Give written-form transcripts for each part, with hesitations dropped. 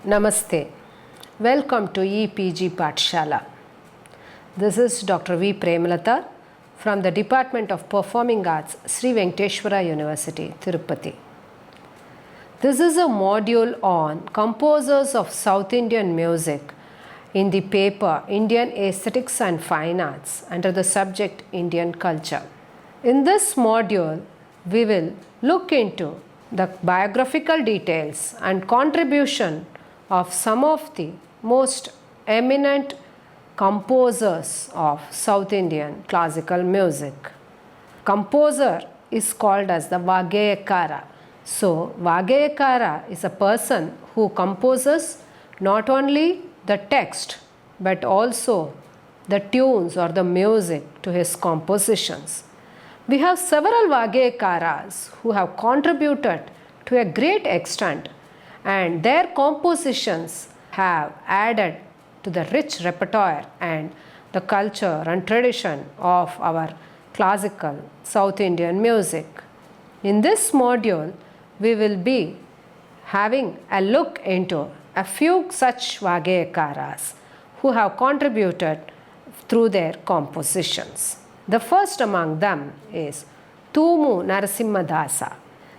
Namaste. Welcome to EPG Pathshala. This is Dr. V. Premalatha from the Department of Performing Arts, Sri Venkateshwara University, Tirupati. This is a module on composers of South Indian music in the paper Indian Aesthetics and Fine Arts under the subject Indian Culture. In this module, we will look into the biographical details and contribution of some of the most eminent composers of South Indian classical music. Composer is called as the Vageyakara. So, Vageyakara is a person who composes not only the text but also the tunes or the music to his compositions. We have several Vageyakaras who have contributed to a great extent, and their compositions have added to the rich repertoire and the culture and tradition of our classical South Indian music. In this module, we will be having a look into a few such Vageyakaras who have contributed through their compositions. The first among them is Tumu Narasimha dasa.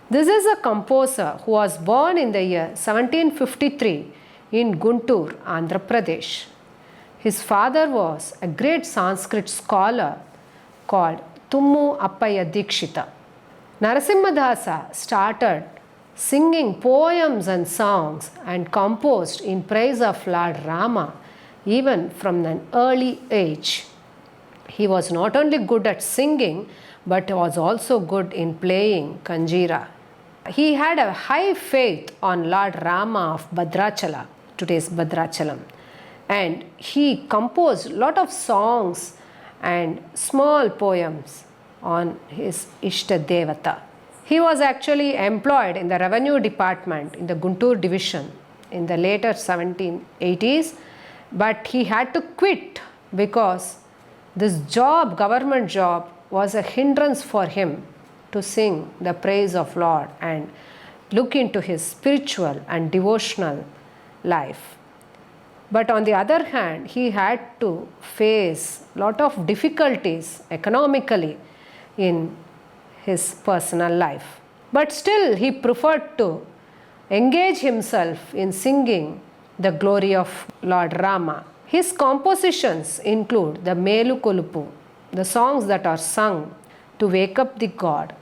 This is a composer who was born in the year 1753 in Guntur, Andhra Pradesh. His father was a great Sanskrit scholar called Tumu Dikshita. Narasimha dasa started singing poems and songs and composed in praise of Lord Rama even from an early age. He was not only good at singing but was also good in playing kanjira. He had a high faith on Lord Rama of Bhadrachala, today's Bhadrachalam, and he composed a lot of songs and small poems on his Ishta Devata. He was actually employed in the revenue department in the Guntur division in the later 1780s, but he had to quit because this job, government job, was a hindrance for him to sing the praise of Lord and look into his spiritual and devotional life. But on the other hand, he had to face a lot of difficulties economically in his personal life. But still, he preferred to engage himself in singing the glory of Lord Rama. His compositions include the Melu Kolupu, the songs that are sung to wake up the god,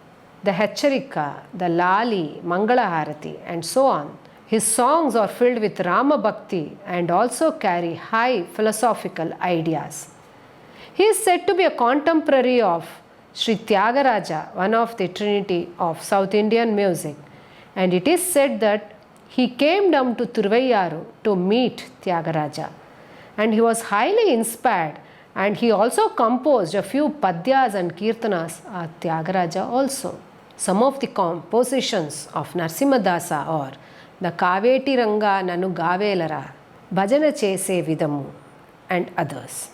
the Hecharika, the Lali, Mangala Harati, and so on. His songs are filled with Rama Bhakti and also carry high philosophical ideas. He is said to be a contemporary of Sri Tyagaraja, one of the trinity of South Indian music, and it is said that he came down to Thiruvayyaru to meet Tyagaraja, and he was highly inspired, and he also composed a few padyas and kirtanas at Tyagaraja also. Some of the compositions of Narasimha dasa are the Kaveti Ranga Nanu Gavelara, Bhajana Chese Vidamu, and others.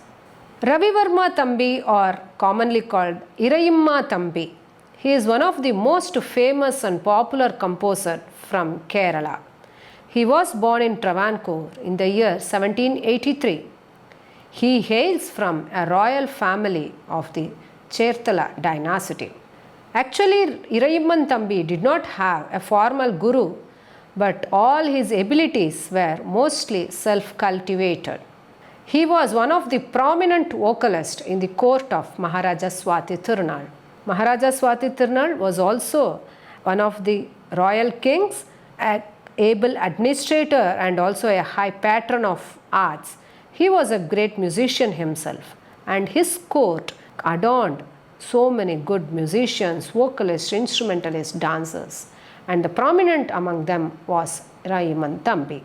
Ravivarma Thampi, or commonly called Irayimman Thampi, he is one of the most famous and popular composer from Kerala. He was born in Travancore in the year 1783. He hails from a royal family of the Cherthala dynasty. Actually, Irayimman Thampi did not have a formal guru, but all his abilities were mostly self-cultivated. He was one of the prominent vocalists in the court of Maharaja Swathi Tirunal. Maharaja Swati Tirunal was also one of the royal kings, an able administrator and also a high patron of arts. He was a great musician himself, and his court adorned so many good musicians, vocalists, instrumentalists, dancers, and the prominent among them was Irayimman Thampi.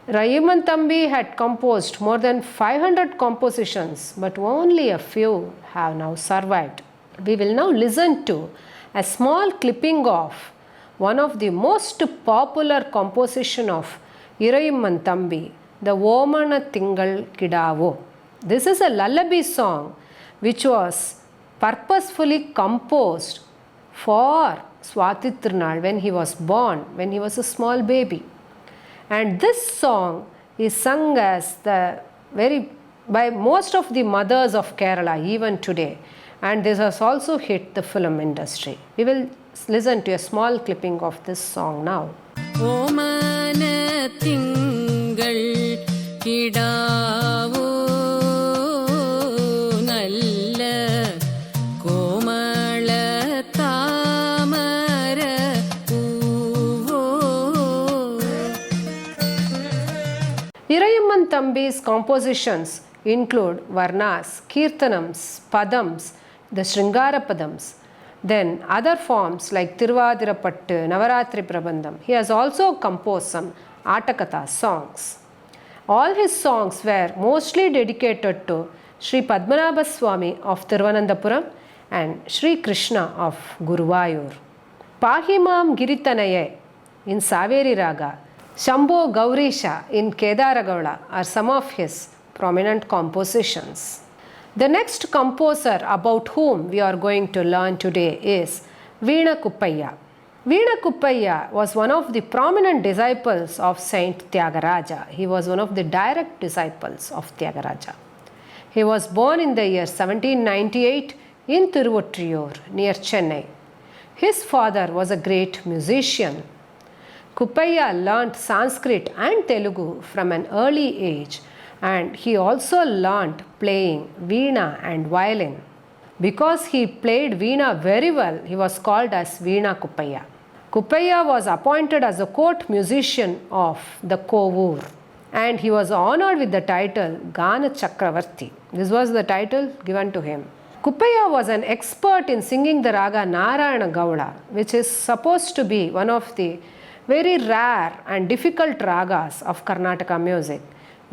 Irayimman Thampi had composed more than 500 compositions, but only a few have now survived. We will now listen to a small clipping of one of the most popular composition of Irayimman Thampi, the Vomana Tingal Kidavo. This is a lullaby song which was purposefully composed for Swathi Tirunal when he was born, when he was a small baby. And this song is sung as by most of the mothers of Kerala even today. And this has also hit the film industry. We will listen to a small clipping of this song now. Irayimman Thampi's compositions include Varnas, Kirtanams, Padams, the Sringara Padams, then other forms like Tiruvadirapattu, Navaratri Prabandham. He has also composed some Atakatha songs. All his songs were mostly dedicated to Sri Padmanabha Swami of Thiruvananthapuram and Sri Krishna of Guruvayur. Pahimam Giritanaye in Saveri Raga, Shambho Gaurisha in Kedaragaula are some of his prominent compositions. The next composer about whom we are going to learn today is Vina Kuppayyar. Vina Kuppayyar was one of the prominent disciples of Saint Tyagaraja. He was one of the direct disciples of Tyagaraja. He was born in the year 1798 in Tiruvottriyur near Chennai. His father was a great musician. Kuppayyar learnt Sanskrit and Telugu from an early age, and he also learnt playing veena and violin. Because he played veena very well, he was called as Vina Kuppayyar. Kuppayyar was appointed as a court musician of the Kovur, and he was honored with the title Gana Chakravarti. This was the title given to him. Kuppayyar was an expert in singing the raga Narayana Gowda, which is supposed to be one of the very rare and difficult ragas of Karnataka music.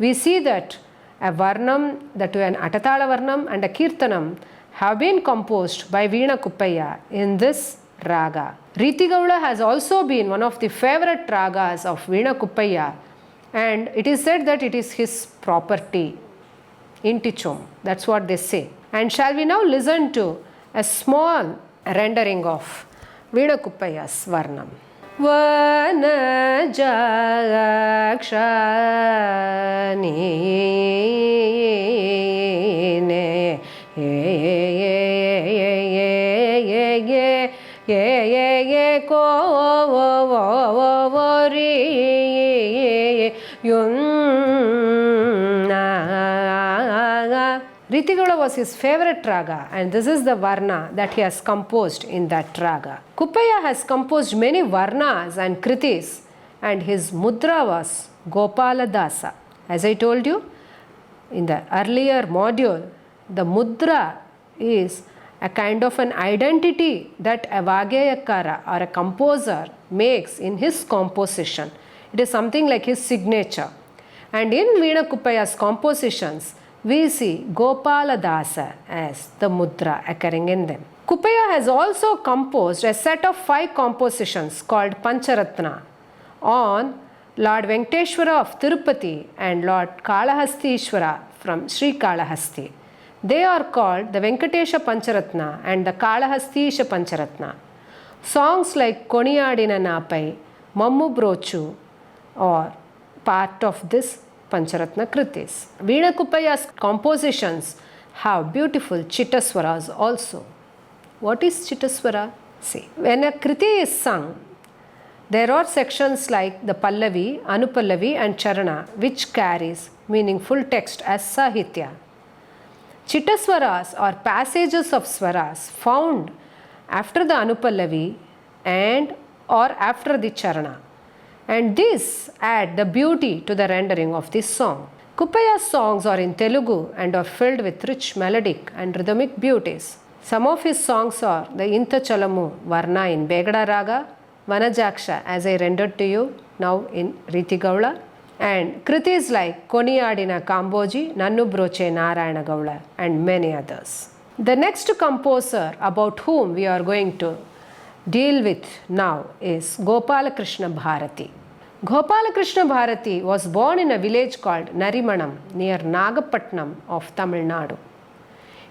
We see that a Varnam, that an Atatala Varnam and a Kirtanam have been composed by Vina Kuppayyar in this raga. Riti Gowda has also been one of the favorite ragas of Vina Kuppayyar, and it is said that it is his property, Intichum. That's what they say. And shall we now listen to a small rendering of Vina Kuppayyar's Varnam. Vana jakshani ne ye ko ri yunna. Riti Gowda was his favorite raga, and this is the varna that he has composed in that raga. Kuppayyar has composed many varnas and kritis, and his mudra was Gopala dasa. As I told you in the earlier module, the mudra is a kind of an identity that a Vagayakara or a composer makes in his composition. It is something like his signature. And in Vina Kuppayyar's compositions, we see Gopala dasa as the mudra occurring in them. Kuppayyar has also composed a set of 5 compositions called Pancharatna on Lord Venkateshwara of Tirupati and Lord Kalahastishwara from Sri Kalahasti. They are called the Venkatesha Pancharatna and the Kalahastisha Pancharatna. Songs like Koniyadina Napai, Mammu Brochu are part of this Pancharatna Kritis. Vina Kuppayyar's compositions have beautiful Chittaswaras also. What is Chittaswara? See, when a Kriti is sung, there are sections like the Pallavi, Anupallavi and Charana, which carries meaningful text as Sahitya. Chittaswaras are passages of swaras found after the Anupallavi and or after the Charana. And this add the beauty to the rendering of this song. Kuppayyar's songs are in Telugu and are filled with rich melodic and rhythmic beauties. Some of his songs are the Inta Chalamu Varna in Begada Raga, Vanajaksha as I rendered to you now in Riti Gowda, and kritis like Koniyadina Kamboji, Nannu Broche Narayana Gowda and many others. The next composer about whom we are going to deal with now is Gopalakrishna Bharati. Gopalakrishna Bharati was born in a village called Narimanam near Nagapatnam of Tamil Nadu.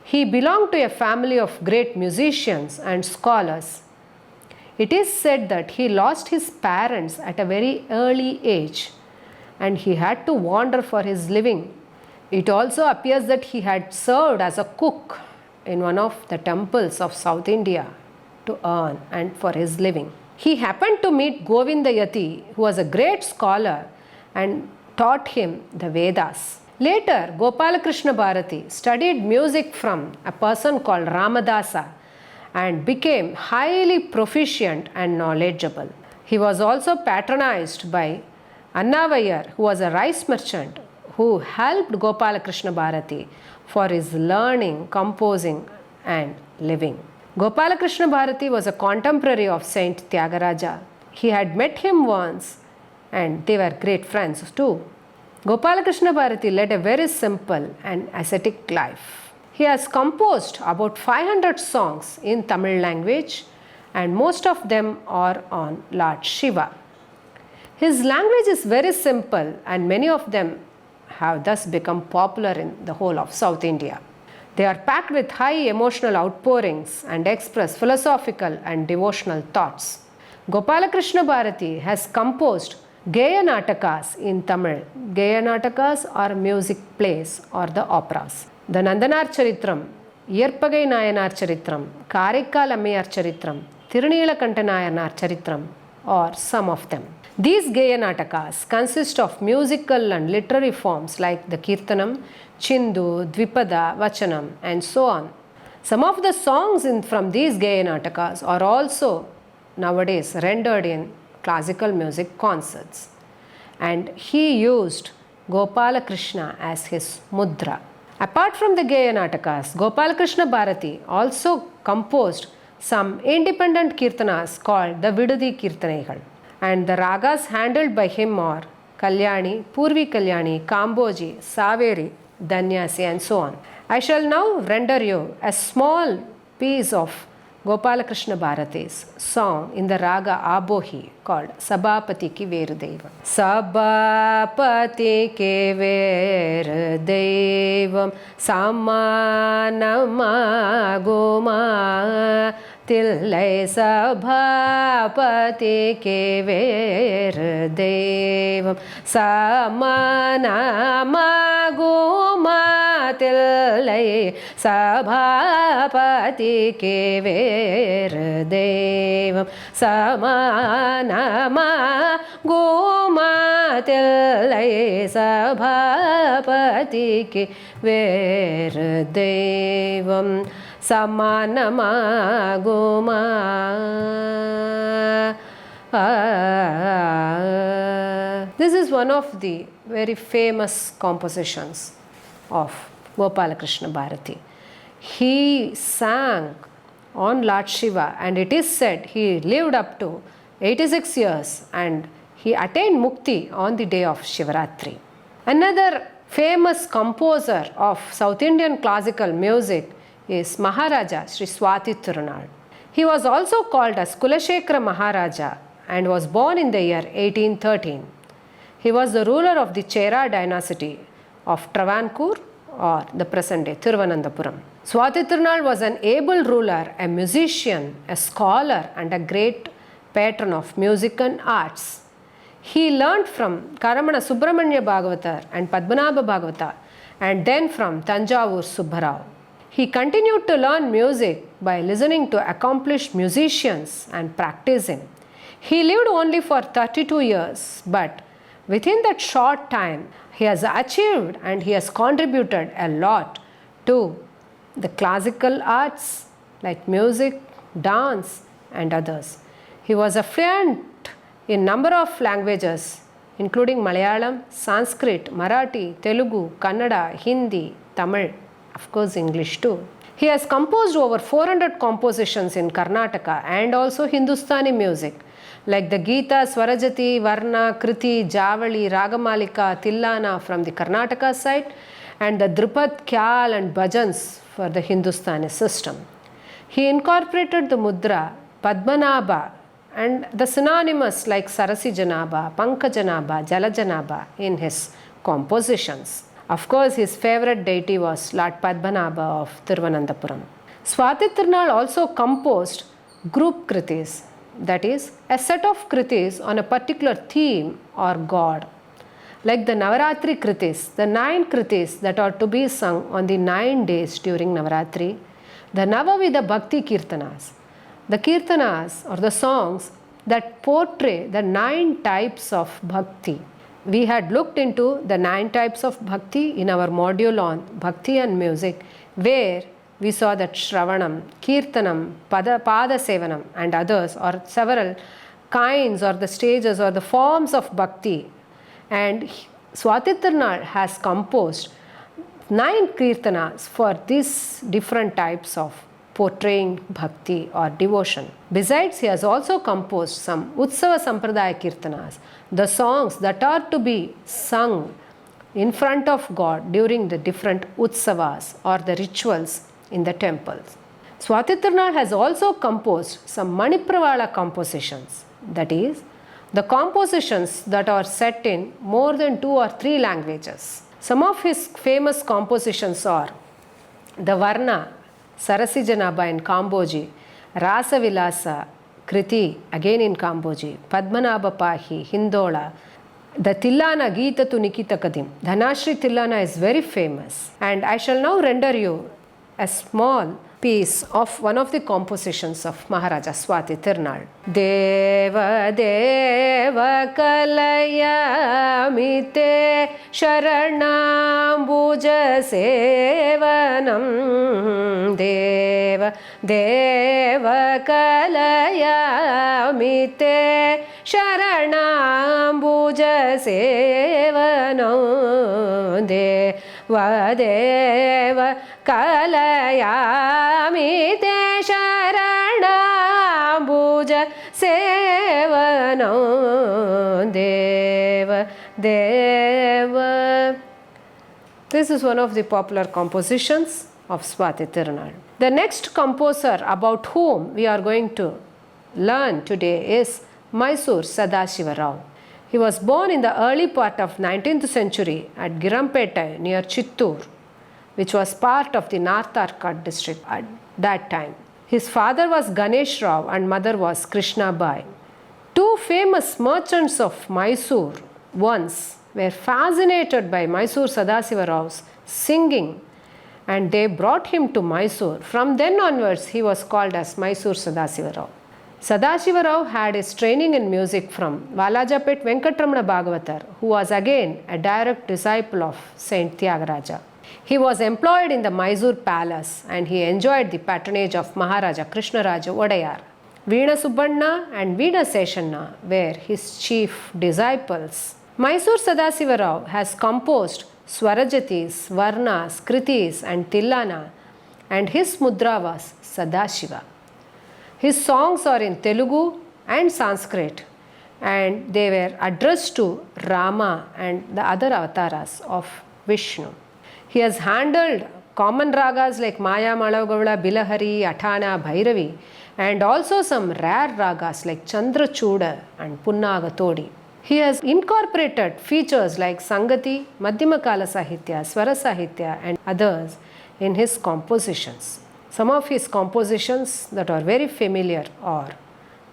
He belonged to a family of great musicians and scholars. It is said that he lost his parents at a very early age and he had to wander for his living. It also appears that he had served as a cook in one of the temples of South India to earn and for his living. He happened to meet Govindayati, who was a great scholar and taught him the Vedas. Later, Gopalakrishna Bharati studied music from a person called Ramadasa and became highly proficient and knowledgeable. He was also patronized by Annavayar, who was a rice merchant who helped Gopalakrishna Bharati for his learning, composing and living. Gopalakrishna Bharati was a contemporary of Saint Tyagaraja. He had met him once and they were great friends too. Gopalakrishna Bharati led a very simple and ascetic life. He has composed about 500 songs in Tamil language and most of them are on Lord Shiva. His language is very simple and many of them have thus become popular in the whole of South India. They are packed with high emotional outpourings and express philosophical and devotional thoughts. Gopalakrishna Bharati has composed Gaya Natakas in Tamil. Gaya Natakas are music plays or the operas. The Nandanar Charitram, Yerpagai Nayanar Charitram, Karikal Ammayar Charitram, Tirunilakanta Nayanar Charitram are some of them. These Gaya Natakas consist of musical and literary forms like the Kirtanam, Chindu, Dvipada, Vachanam and so on. Some of the songs from these Gaya Natakas are also nowadays rendered in classical music concerts. And he used Gopalakrishna as his mudra. Apart from the Gaya Natakas, Gopalakrishna Bharati also composed some independent kirtanas called the Vidudi Kirtanaigal. And the ragas handled by him are Kalyani, Purvi Kalyani, Kamboji, Saveri, Danyasi and so on. I shall now render you a small piece of Gopalakrishna Bharati's song in the raga Abohi called Sabapati Ki Verudevam. Sabapati Ki Verudevam Samanama Goma Tillai Sabapati Ki Verudevam Samanama Goma Tillai Sabapati Ki Verudevam Samanama Goma Tillai Sabapati Ki Verudevam Samanama Goma. This is one of the very famous compositions of Gopalakrishna Bharati. He sang on Lord Shiva and it is said he lived up to 86 years and he attained mukti on the day of Shivaratri. Another famous composer of South Indian classical music is Maharaja Sri Swati Tirunal. He was also called as Kulashekara Maharaja and was born in the year 1813. He was the ruler of the Chera dynasty of Travancore or the present day Thiruvananthapuram. Swati Tirunal was an able ruler, a musician, a scholar and a great patron of music and arts. He learnt from Karamana Subramanya Bhagavata and Padmanabha Bhagavata and then from Tanjavur Subbarao. He continued to learn music by listening to accomplished musicians and practicing. He lived only for 32 years, but within that short time, he has achieved and he has contributed a lot to the classical arts like music, dance and others. He was fluent in number of languages including Malayalam, Sanskrit, Marathi, Telugu, Kannada, Hindi, Tamil, of course English too. He has composed over 400 compositions in Karnataka and also Hindustani music like the Gita, Swarajati, Varna, Kriti, Javali, Ragamalika, Tillana from the Karnataka side and the Drupad, Khyal and Bhajans for the Hindustani system. He incorporated the mudra, Padmanabha and the synonymous like Sarasi Janabha, Pankajanabha, Jalajanabha in his compositions. Of course, his favorite deity was Lord Padmanabha of Thiruvananthapuram. Swati Tirunal also composed group kritis, that is, a set of kritis on a particular theme or god. Like the Navaratri Kritis, the 9 Kritis that are to be sung on the 9 days during Navaratri, the Navavida Bhakti Kirtanas, the Kirtanas or the songs that portray the 9 types of Bhakti. We had looked into the 9 types of Bhakti in our module on Bhakti and Music, where we saw that Shravanam, Kirtanam, Pada Sevanam and others are several kinds or the stages or the forms of Bhakti. And Swati Tirunal has composed 9 Kirtanas for these different types of portraying Bhakti or devotion. Besides, he has also composed some Utsava Sampradaya Kirtanas, the songs that are to be sung in front of God during the different Utsavas or the rituals in the temples. Swati Tirunal has also composed some Manipravala compositions, that is, the compositions that are set in more than 2 or 3 languages. Some of his famous compositions are the Varna, Sarasijanabha in Kamboji, Rasa Vilasa, Kriti, again in Kamboji, Padmanabha Pahi, Hindola, the Tillana Geeta tu Nikita Kadim. Dhanashri Tillana is very famous, and I shall now render you a small piece of one of the compositions of Maharaja Swati Tirunal. Deva Deva Kalayamite Sharanambuja Sevanam. Deva Deva Kalayamite Sharanambuja Sevanam. Deva Deva Kalayamite Sharanambuja Sevanam. Deva Deva. This is one of the popular compositions of Swati Tirunal. The next composer about whom we are going to learn today is Mysore Sadasiva Rao. He was born in the early part of 19th century at Girampeta near Chittoor, which was part of the North Arcot district at that time. His father was Ganesh Rao and mother was Krishna Bai. 2 famous merchants of Mysore once were fascinated by Mysore Sadasiva Rao's singing, and they brought him to Mysore. From then onwards, he was called as Mysore Sadasiva Rao. Sadasiva Rao had his training in music from Valajapet Venkatramana Bhagavatar, who was again a direct disciple of Saint Tyagaraja. He was employed in the Mysore palace and he enjoyed the patronage of Maharaja Krishnaraja Wodeyar. Veena Subbanna and Veena Seshanna were his chief disciples. Mysore Sadasiva Rao has composed Swarajatis, Varnas, Kritis and Tillana, and his mudra was Sadashiva. His songs are in Telugu and Sanskrit, and they were addressed to Rama and the other avatars of Vishnu. He has handled common ragas like Maya, Malavgavla, Bilahari, Athana, Bhairavi, and also some rare ragas like Chandrachuda and Punnagatodi. He has incorporated features like Sangati, Madhyamakala Sahitya, Swara Sahitya and others in his compositions. Some of his compositions that are very familiar are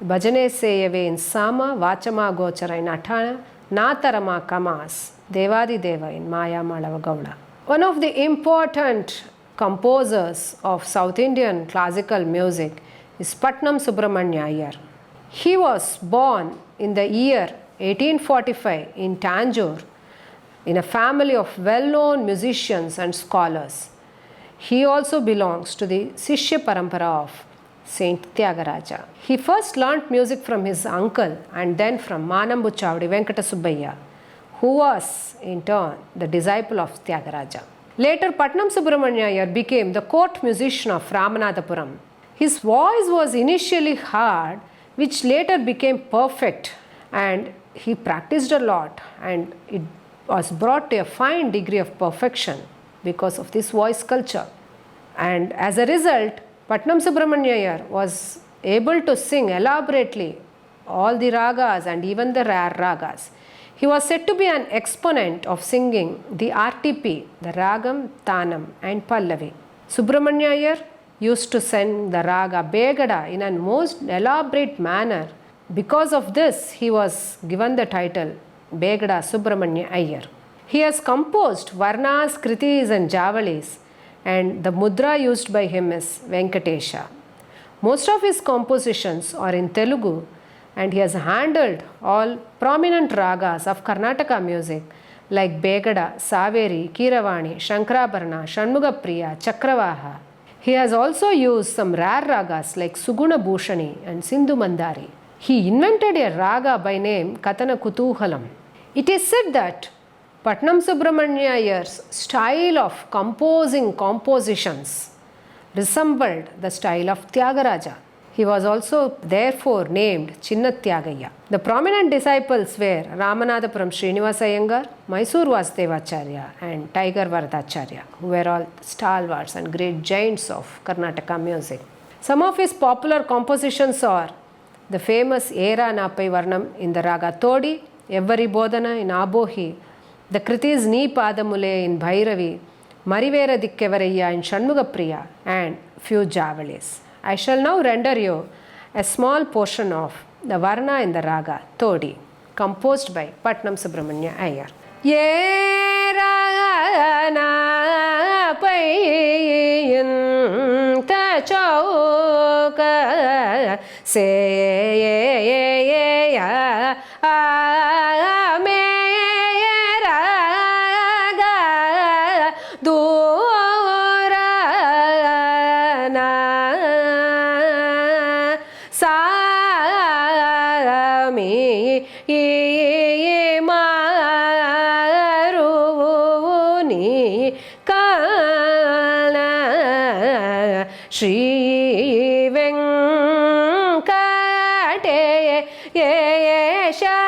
Bhajane Seyave in Sama, Vachama Gochara in Athana, Natarama Kamas, Devadi Deva in Maya Malavgavla. One of the important composers of South Indian classical music is Patnam Subramanya Iyer. He was born in the year 1845 in Tanjore in a family of well-known musicians and scholars. He also belongs to the Sishya Parampara of Saint Tyagaraja. He first learnt music from his uncle and then from Manambu Chavdi Venkata Subbayya, who was in turn the disciple of Tyagaraja. Later, Patnam Subramanya Iyer became the court musician of Ramanathapuram. His voice was initially hard, which later became perfect, and he practiced a lot, and it was brought to a fine degree of perfection because of this voice culture. And as a result, Patnam Subramanya Iyer was able to sing elaborately all the ragas and even the rare ragas. He was said to be an exponent of singing the RTP, the Ragam, Tanam and Pallavi. Subramanya Iyer used to sing the raga Begada in a most elaborate manner. Because of this, he was given the title Begada Subramanya Iyer. He has composed Varnas, Kritis and Javalis, and the mudra used by him is Venkatesha. Most of his compositions are in Telugu, and he has handled all prominent ragas of Karnataka music like Begada, Saveri, Kiravani, Shankarabharana, Shanmugapriya, Chakravaha. He has also used some rare ragas like Suguna Bhushani and Sindhu Mandari. He invented a raga by name Katana Kutuhalam. It is said that Patnam Subramanya Iyer's style of composing compositions resembled the style of Tyagaraja. He was also therefore named Chinna Tyagayya. The prominent disciples were Ramanathapuram Srinivasa Iyengar, Mysore Vasudevacharya and Tiger Varadacharya, who were all stalwarts and great giants of Karnataka music. Some of his popular compositions are the famous Era Napai Varnam in the Raga Todi, Evvari Bodhana in Abohi, the Kritis Ni Padamule in Bhairavi, Marivera Dikkevarayya in Shanmugapriya, and few Javalis. I shall now render you a small portion of the Varna in the Raga Todi, composed by Patnam Subramanya Iyer. Ye Rana Payin Ta Chauka Se Ya Shri Venkatesha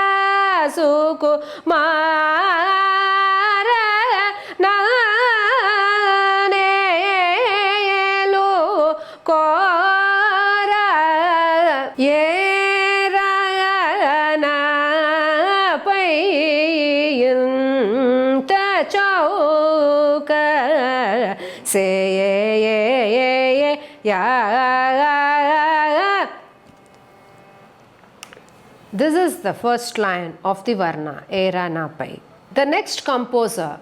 Sukumara Nanelu Kora Yerana Payin Tachauka Se This is the first line of the Varna, Era Napai. The next composer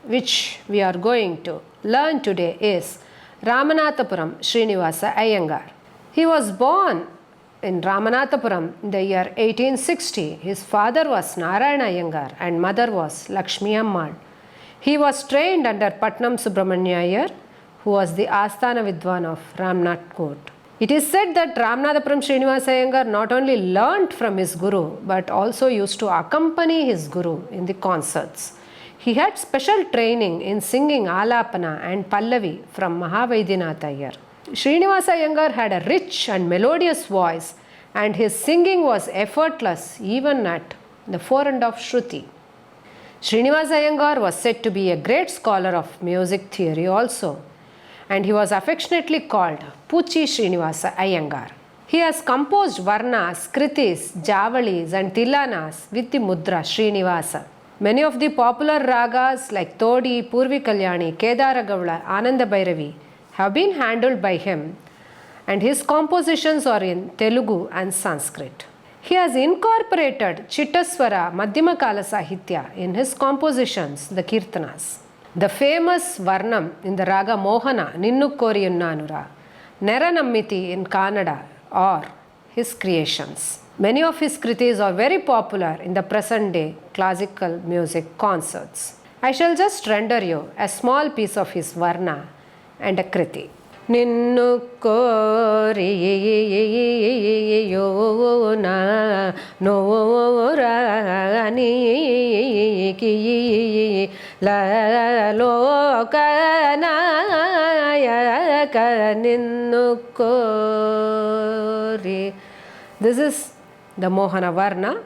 which we are going to learn today is Ramanathapuram Srinivasa Iyengar. He was born in Ramanathapuram in the year 1860. His father was Narayana Iyengar and mother was Lakshmi Ammal. He was trained under Patnam Subramanya Iyer, who was the Asthana Vidwan of Ramnath Court. It is said that Ramanathapuram Srinivasa Iyengar not only learnt from his guru but also used to accompany his guru in the concerts. He had special training in singing Alapana and Pallavi from Mahavaidyanath Iyer. Srinivasa Iyengar had a rich and melodious voice and his singing was effortless even at the forend of Shruti. Srinivasa Iyengar was said to be a great scholar of music theory also, and he was affectionately called Puchi Srinivasa Iyengar. He has composed Varnas, Kritis, Javalis and Tillanas with the mudra Srinivasa. Many of the popular ragas like Todi, Purvi Kalyani, Kedara Gavla, Ananda Bhairavi have been handled by him, and his compositions are in Telugu and Sanskrit. He has incorporated Chittaswara, Madhyama Kala Sahitya in his compositions, the Kirtanas. The famous Varnam in the Raga Mohana, Ninnu Koriyunnanura, Neranammiti in Kannada are his creations. Many of his kritis are very popular in the present day classical music concerts. I shall just render you a small piece of his Varna and a kriti. Ninnu koriyuna norani ki la lokanayaka ninnu kori. This is the Mohana Varna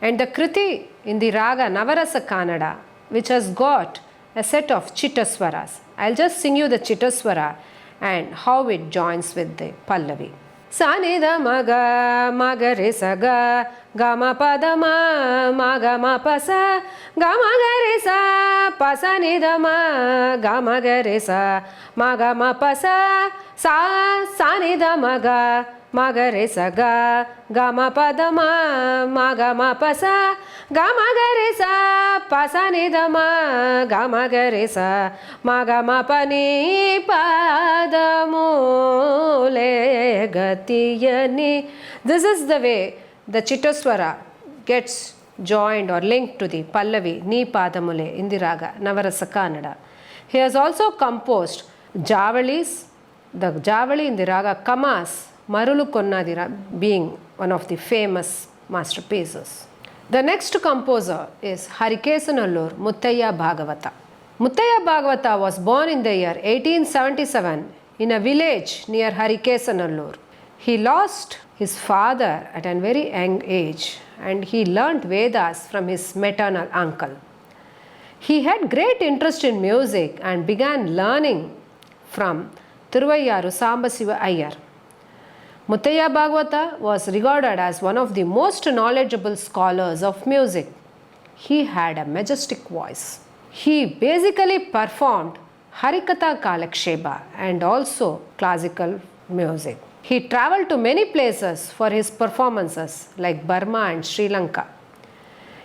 and the kriti in the Raga Navarasa Kannada, which has got a set of Chittaswaras. I'll just sing you the Chittaswara and how it joins with the Pallavi. Sanida maga magare saga gama padama magama pasa gama garesa pasanida ma gama garesa magama pasa sa sanida maga magare saga gama padama magama pasa Gama gare sa pa sa ni da ma gama gare sa ma ga ma pa ni pa da mo le gatiyani. This is the way the Chittaswara gets joined or linked to the Pallavi Ni Padamule in the raga Navarasa Kannada. He has also composed Javalis, the Javali in the raga Kamas, Marulu Konnadira being one of the famous masterpieces. The next composer is Harikesanallur Muttayya Bhagavata. Muttayya Bhagavata was born in the year 1877 in a village near Harikesanallur. He lost his father at a very young age and he learnt Vedas from his maternal uncle. He had great interest in music and began learning from Tiruvayyaru Sadasiva Iyer. Muttayya Bhagavata was regarded as one of the most knowledgeable scholars of music. He had a majestic voice. He basically performed Harikatha Kalaksheba and also classical music. He travelled to many places for his performances like Burma and Sri Lanka.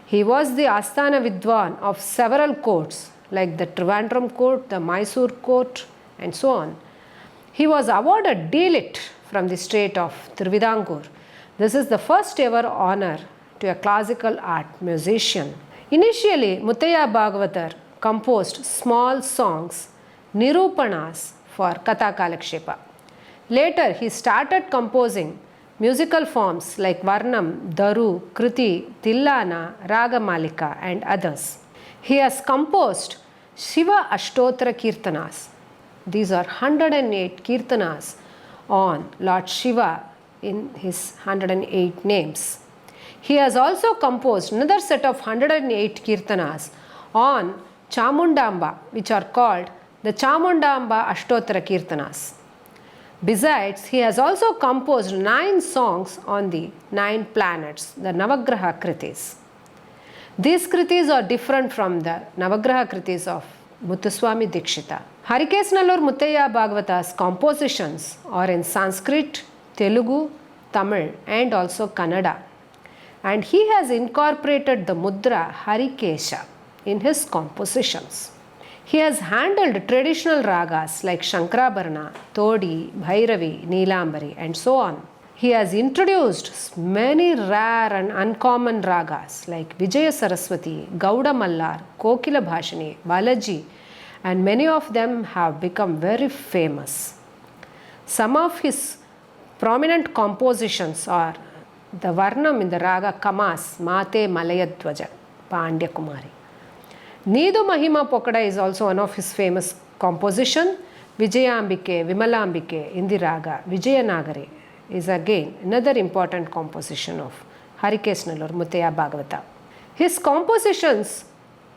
He was the Asthana Vidwan of several courts like the Trivandrum court, the Mysore court and so on. He was awarded D.Litt from the state of Tiruvidankur. This is the first ever honour to a classical art musician. Initially, Muttayya Bhagavatar composed small songs, Nirupanas for Katha Kalakshepa. Later, he started composing musical forms like Varnam, Daru, Kriti, Tillana, Ragamalika and others. He has composed Shiva Ashtotra Kirtanas. These are 108 Kirtanas on Lord Shiva in his 108 names. He has also composed another set of 108 Kirtanas on Chamundamba, which are called the Chamundamba Ashtotra Kirtanas. Besides, he has also composed 9 songs on the 9 planets, the Navagraha Kritis. These Kritis are different from the Navagraha Kritis of Muthuswami Dikshita. Harikesanallur Muttayya Bhagavata's compositions are in Sanskrit, Telugu, Tamil and also Kannada. And he has incorporated the mudra Harikesha in his compositions. He has handled traditional ragas like Shankarabharana, Todi, Bhairavi, Neelambari and so on. He has introduced many rare and uncommon ragas like Vijaya Saraswati, Gauda Mallar, Kokila Bhashani, Balaji and many of them have become very famous. Some of his prominent compositions are the Varnam in the raga Kamas, Mate Malayadwaja, Pandya Kumari. Needu Mahima Pokada is also one of his famous compositions. Vijayambike, Vimalambike in the raga Vijayanagari is again another important composition of Harikesanallur Muttayya Bhagavata. His compositions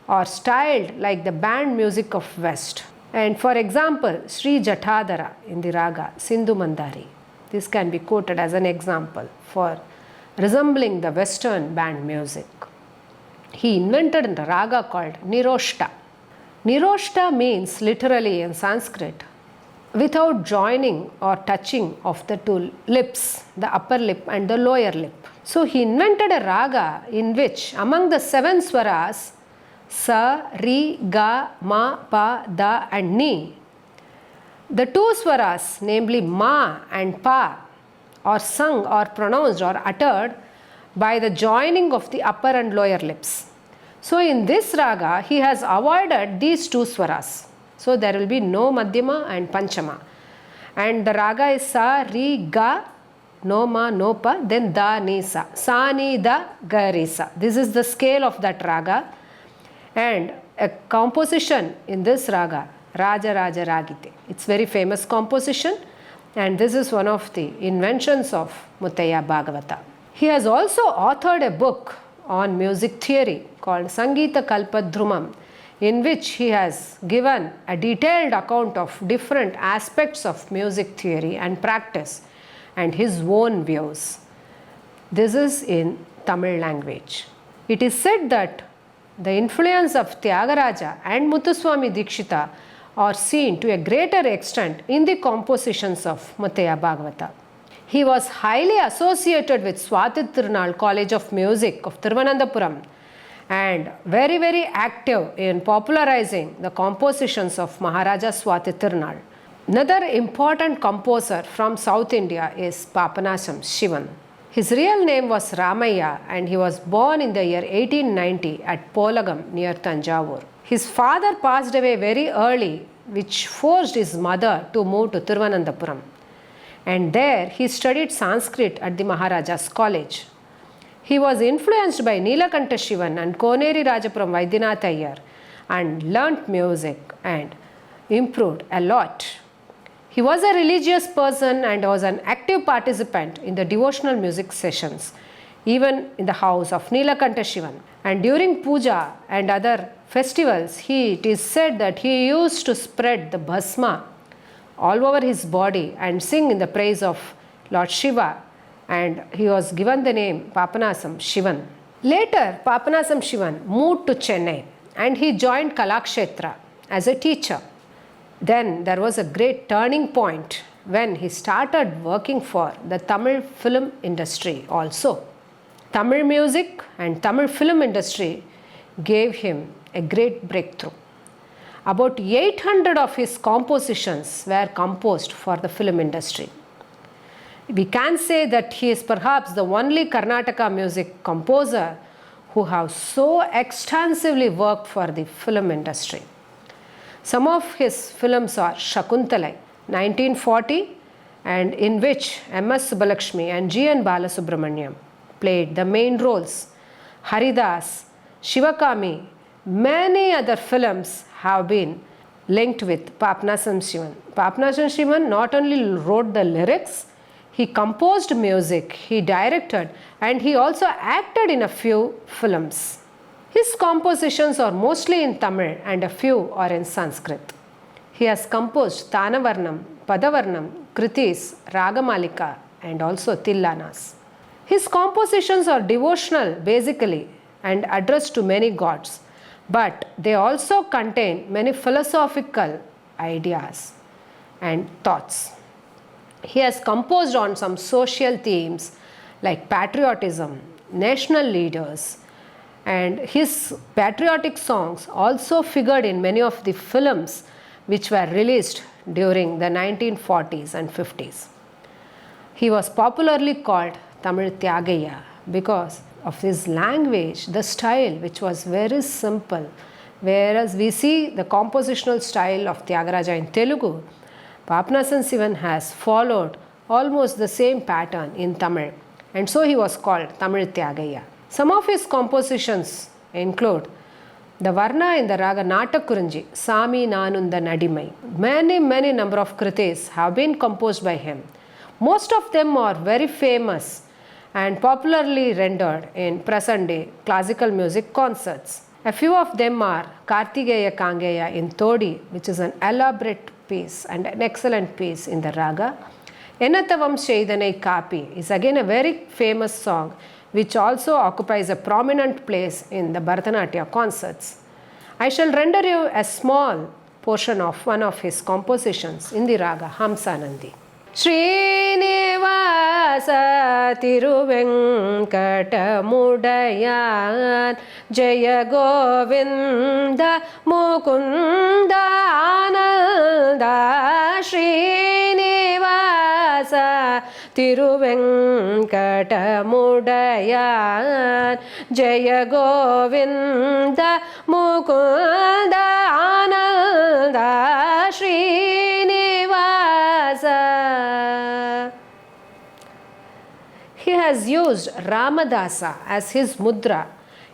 are styled like the band music of West. And for example, Sri Jatadhara in the raga Sindhu Mandari. This can be quoted as an example for resembling the Western band music. He invented a raga called Niroshta. Niroshta means literally in Sanskrit without joining or touching of the two lips, the upper lip and the lower lip. So he invented a raga in which among the 7 swaras Sa, Ri, Ga, Ma, Pa, Da and Ni, the 2 swaras namely Ma and Pa are sung or pronounced or uttered by the joining of the upper and lower lips. So in this raga, he has avoided these 2 swaras. So there will be no Madhyama and Panchama. And the raga is Sa, Ri, Ga, No Ma, No Pa, then Da, Ni, Sa. Sa, Ni, Da, Ga, Re, Sa. This is the scale of that raga. And a composition in this raga, Raja Raja Ragite. It's very famous composition. And this is one of the inventions of Muttayya Bhagavata. He has also authored a book on music theory called Sangeeta Kalpadhrumam, in which he has given a detailed account of different aspects of music theory and practice and his own views. This is in Tamil language. It is said that the influence of Tyagaraja and Muthuswami Dikshita are seen to a greater extent in the compositions of Muttayya Bhagavata. He was highly associated with Swati Tirunal College of Music of Thiruvananthapuram and very active in popularizing the compositions of Maharaja Swathi Tirunal. Another important composer from South India is Papanasam Sivan. His real name was Ramayya and he was born in the year 1890 at Polagam near Tanjavur. His father passed away very early, which forced his mother to move to Thiruvananthapuram. And there he studied Sanskrit at the Maharaja's College. He was influenced by Nilakanta Sivan and Koneri Rajapuram Vidya-mitra Iyer and learnt music and improved a lot. He was a religious person and was an active participant in the devotional music sessions, even in the house of Nilakanta Sivan. And during puja and other festivals, it is said that he used to spread the bhasma all over his body and sing in the praise of Lord Shiva, and he was given the name Papanasam Sivan. Later, Papanasam Sivan moved to Chennai and he joined Kalakshetra as a teacher. Then there was a great turning point when he started working for the Tamil film industry also. Tamil music and Tamil film industry gave him a great breakthrough. About 800 of his compositions were composed for the film industry. We can say that he is perhaps the only Karnataka music composer who has so extensively worked for the film industry. Some of his films are Shakuntalai, 1940, and in which M.S. Subbulakshmi and G.N. Balasubramaniam played the main roles. Haridas, Shivakami, many other films have been linked with Papanasam Sivan. Papanasam Sivan not only wrote the lyrics, he composed music, he directed, and he also acted in a few films. His compositions are mostly in Tamil and a few are in Sanskrit. He has composed Tanavarnam, Padavarnam, Kritis, Ragamalika and also Tillanas. His compositions are devotional basically and addressed to many gods, but they also contain many philosophical ideas and thoughts. He has composed on some social themes like patriotism, national leaders, and his patriotic songs also figured in many of the films which were released during the 1940s and 50s. He was popularly called Tamil Tyagaya because of his language, the style which was very simple. Whereas we see the compositional style of Tyagaraja in Telugu, Papanasam Sivan has followed almost the same pattern in Tamil, and so he was called Tamil Tyagaya. Some of his compositions include the Varna in the Raga Natakurinji, Sami Nanunda Nadimai. Many number of kritis have been composed by him. Most of them are very famous and popularly rendered in present day classical music concerts. A few of them are Kartigeya Kangeya in Todi, which is an elaborate piece and an excellent piece in the raga. Enathavam Sheidanai Kapi is again a very famous song which also occupies a prominent place in the Bharatanatyam concerts. I shall render you a small portion of one of his compositions in the raga Hamsanandi. Srinivasa Tiruvenkatamudayan Jaya Govinda Mukunda Ananda Srinivasa Tiruvenkatamudayan Jaya Govinda Mukunda Ananda Srinivasa. He has used Ramadasa as his mudra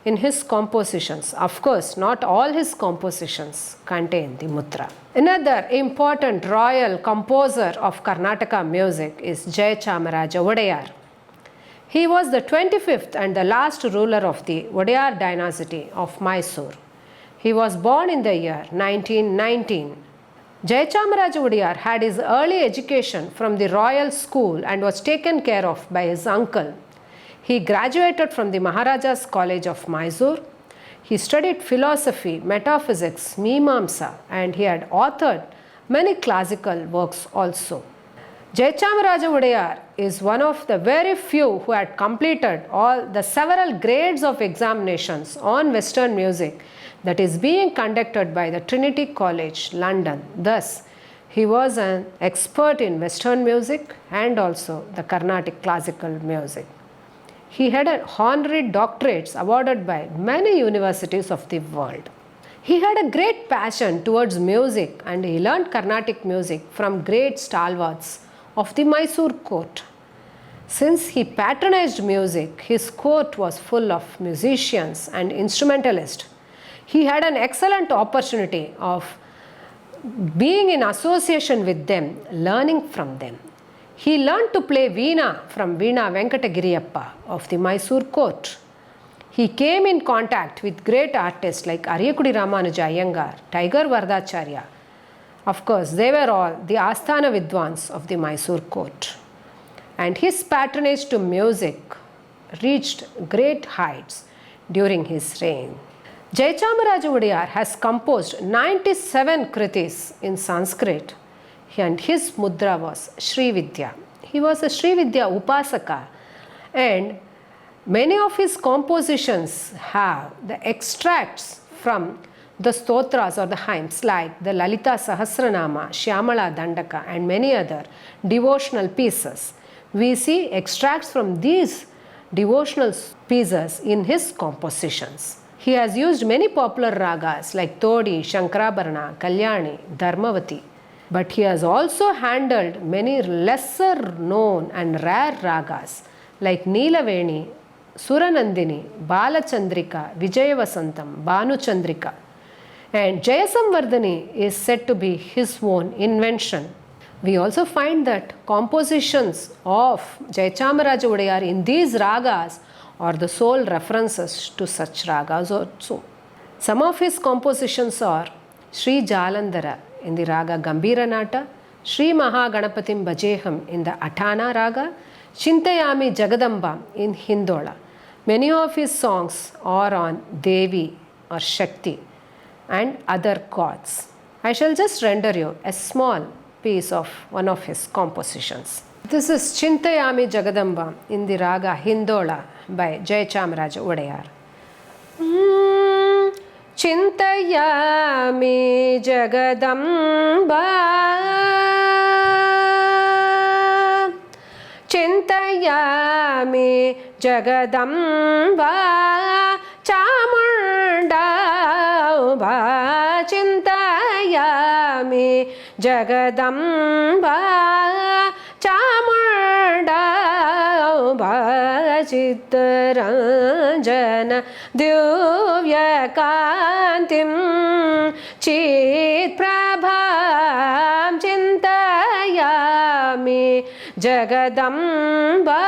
in his compositions. Of course, not all his compositions contain the mudra. Another important royal composer of Karnataka music is Jayachamaraja Wodeyar. He was the 25th and the last ruler of the Wodeyar dynasty of Mysore. He was born in the year 1919. Jayachamaraja Wodeyar had his early education from the royal school and was taken care of by his uncle. He graduated from the Maharaja's College of Mysore. He studied philosophy, metaphysics, Mimamsa, and he had authored many classical works also. Jayachamaraja Wodeyar is one of the very few who had completed all the several grades of examinations on Western music that is being conducted by the Trinity College, London. Thus, he was an expert in Western music and also the Carnatic classical music. He had honorary doctorates awarded by many universities of the world. He had a great passion towards music and he learned Carnatic music from great stalwarts of the Mysore court. Since he patronized music, his court was full of musicians and instrumentalists. He had an excellent opportunity of being in association with them, learning from them. He learned to play Veena from Veena Venkatagiriyappa of the Mysore court. He came in contact with great artists like Ramanuja Iyengar, Tiger Vardacharya. Of course, they were all the Asthana Vidwans of the Mysore court. And his patronage to music reached great heights during his reign. Jayachamaraja Wodeyar has composed 97 kritis in Sanskrit and his mudra was Sri Vidya. He was a Sri Vidya Upasaka and many of his compositions have the extracts from the stotras or the hymns like the Lalita Sahasranama, Shyamala Dandaka and many other devotional pieces. We see extracts from these devotional pieces in his compositions. He has used many popular ragas like Todi, Shankarabharana, Kalyani, Dharmavati. But he has also handled many lesser known and rare ragas like Neelaveni, Suranandini, Balachandrika, Vijayavasantam, Bhanuchandrika. And Jayasamvardhani is said to be his own invention. We also find that compositions of Jayachamaraja Wodeyar in these ragas are the sole references to such ragas also. Some of his compositions are Sri Jalandhara in the raga Gambhira Nata, Sri Mahaganapatim Bhajeham in the Atana raga, Chintayami Jagadamba in Hindola. Many of his songs are on Devi or Shakti and other gods. I shall just render you a small piece of one of his compositions. This is Chintayami Jagadamba in the raga Hindola by Jayachamaraja Wodeyar. Chintayami Jagadamba, Chintayami Jagadamba, Chamundamba, Chintayami Jagadamba, Chamundamba, Chittaranjana Divyakantim Chitprabham Chintayami Jagadamba.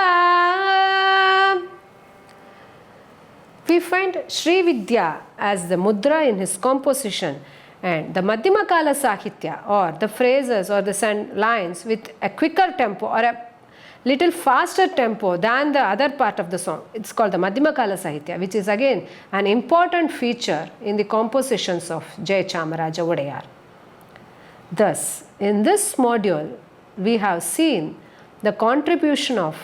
We find Sri Vidya as the mudra in his composition and the Madhyama Kala Sahitya or the phrases or the lines with a quicker tempo or a little faster tempo than the other part of the song. It's called the Madhyama Kala Sahitya, which is again an important feature in the compositions of Jayachamaraja Wodeyar. Thus, in this module, we have seen the contribution of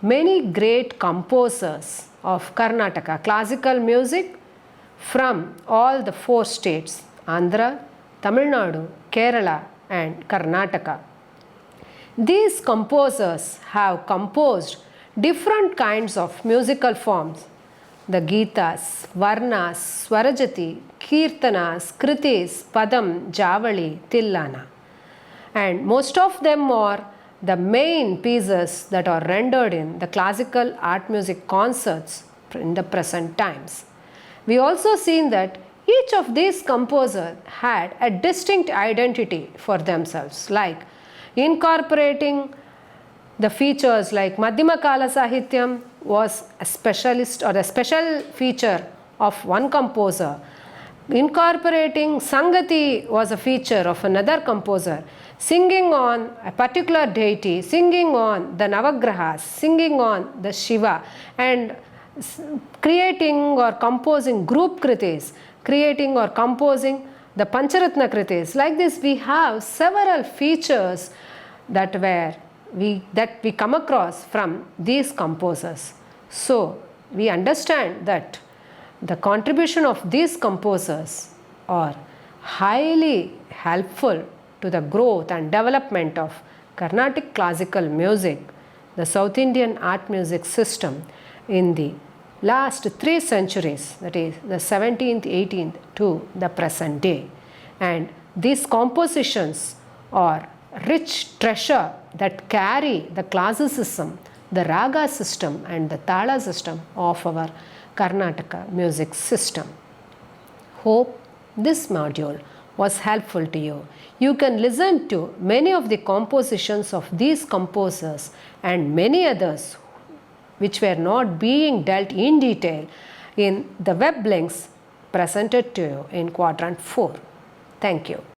many great composers of Karnataka classical music from all the 4 states, Andhra, Tamil Nadu, Kerala and Karnataka. These composers have composed different kinds of musical forms, the Gitas, Varnas, Swarajati, Kirtanas, Kritis, Padam, Javali, Tillana. And most of them are the main pieces that are rendered in the classical art music concerts in the present times. We also seen that each of these composers had a distinct identity for themselves, like incorporating the features like Madhyama Kala Sahityam was a specialist or a special feature of one composer. Incorporating Sangati was a feature of another composer. Singing on a particular deity, singing on the Navagrahas, singing on the Shiva, and creating or composing group kritis, creating or composing the Pancharatna kritis. Like this, we have several features that were that we come across from these composers. So we understand that the contribution of these composers are highly helpful to the growth and development of Carnatic classical music, the South Indian art music system in the last 3 centuries, that is the 17th, 18th to the present day. And these compositions are rich treasure that carry the classicism, the raga system and the tala system of our Karnataka music system. Hope this module was helpful to you. You can listen to many of the compositions of these composers and many others which were not being dealt in detail in the web links presented to you in quadrant 4. Thank you.